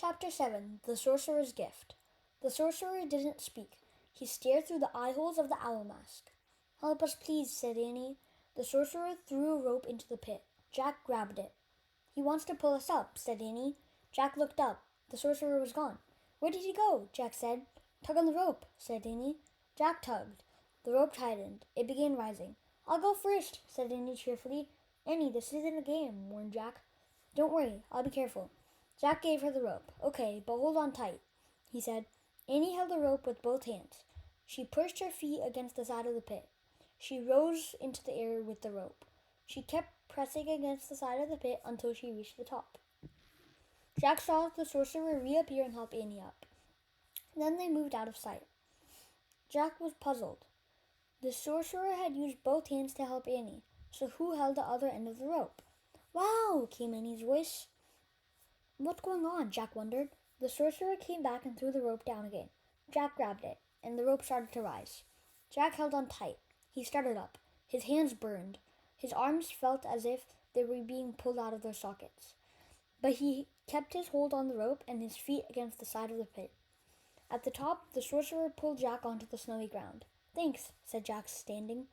Chapter 7 The Sorcerer's Gift. The sorcerer didn't speak. He stared through the eye holes of the owl mask. "Help us, please," said Annie. The sorcerer threw a rope into the pit. Jack grabbed it. "He wants to pull us up," said Annie. Jack looked up. The sorcerer was gone. "Where did he go?" Jack said. "Tug on the rope," said Annie. Jack tugged. The rope tightened. It began rising. "I'll go first," said Annie cheerfully. "Annie, this isn't a game," warned Jack. "Don't worry, I'll be careful." Jack gave her the rope. "Okay, but hold on tight," he said. Annie held the rope with both hands. She pushed her feet against the side of the pit. She rose into the air with the rope. She kept pressing against the side of the pit until she reached the top. Jack saw the sorcerer reappear and help Annie up. Then they moved out of sight. Jack was puzzled. The sorcerer had used both hands to help Annie, so who held the other end of the rope? "Wow!" came Annie's voice. "What's going on?" Jack wondered. The sorcerer came back and threw the rope down again. Jack grabbed it, and the rope started to rise. Jack held on tight. He started up. His hands burned. His arms felt as if they were being pulled out of their sockets. But he kept his hold on the rope and his feet against the side of the pit. At the top, the sorcerer pulled Jack onto the snowy ground. "Thanks," said Jack, standing.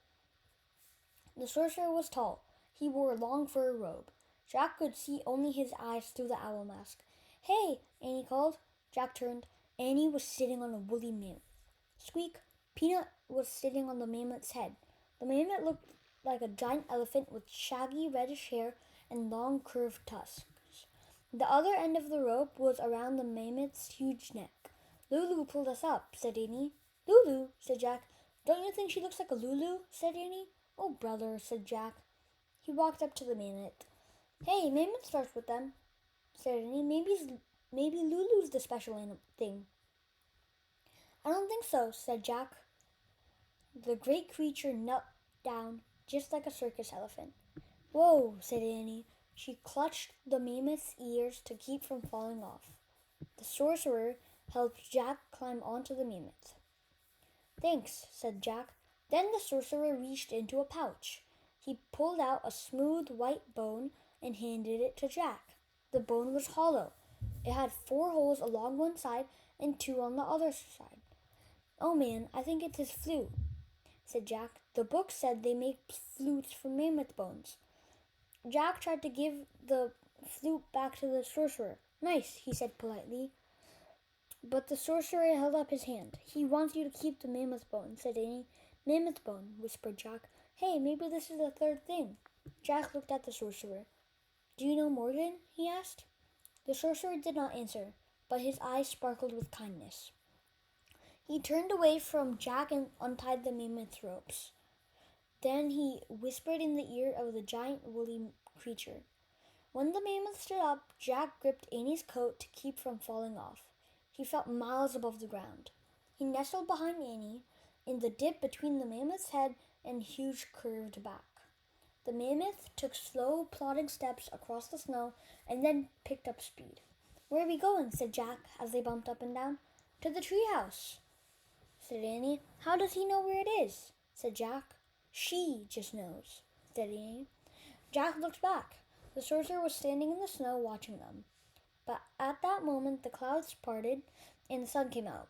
The sorcerer was tall. He wore a long fur robe. Jack could see only his eyes through the owl mask. "Hey!" Annie called. Jack turned. Annie was sitting on a woolly mammoth. Squeak! Peanut was sitting on the mammoth's head. The mammoth looked like a giant elephant with shaggy reddish hair and long curved tusks. The other end of the rope was around the mammoth's huge neck. "Lulu pulled us up," said Annie. "Lulu?" said Jack. "Don't you think she looks like a Lulu?" said Annie. "Oh, brother," said Jack. He walked up to the mammoth. "Hey, mammoth starts with them," said Annie. Maybe Lulu's the special thing." "I don't think so," said Jack. The great creature knelt down just like a circus elephant. "Whoa," said Annie. She clutched the mammoth's ears to keep from falling off. The sorcerer helped Jack climb onto the mammoth. "Thanks," said Jack. Then the sorcerer reached into a pouch. He pulled out a smooth white bone and handed it to Jack. The bone was hollow. It had 4 holes along one side and 2 on the other side. "Oh man, I think it's his flute," said Jack. "The book said they make flutes from mammoth bones." Jack tried to give the flute back to the sorcerer. "Nice," he said politely. But the sorcerer held up his hand. "He wants you to keep the mammoth bone," said Annie. "Mammoth bone," whispered Jack. "Hey, maybe this is the third thing." Jack looked at the sorcerer. "Do you know Morgan?" he asked. The sorcerer did not answer, but his eyes sparkled with kindness. He turned away from Jack and untied the mammoth ropes. Then he whispered in the ear of the giant woolly creature. When the mammoth stood up, Jack gripped Annie's coat to keep from falling off. He felt miles above the ground. He nestled behind Annie in the dip between the mammoth's head and huge curved back. The mammoth took slow, plodding steps across the snow and then picked up speed. "Where are we going?" said Jack as they bumped up and down. "To the treehouse," said Annie. "How does he know where it is?" said Jack. "She just knows," said Annie. Jack looked back. The sorcerer was standing in the snow watching them. But at that moment the clouds parted and the sun came out.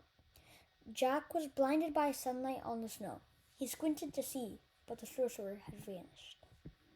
Jack was blinded by sunlight on the snow. He squinted to see, but the sorcerer had vanished.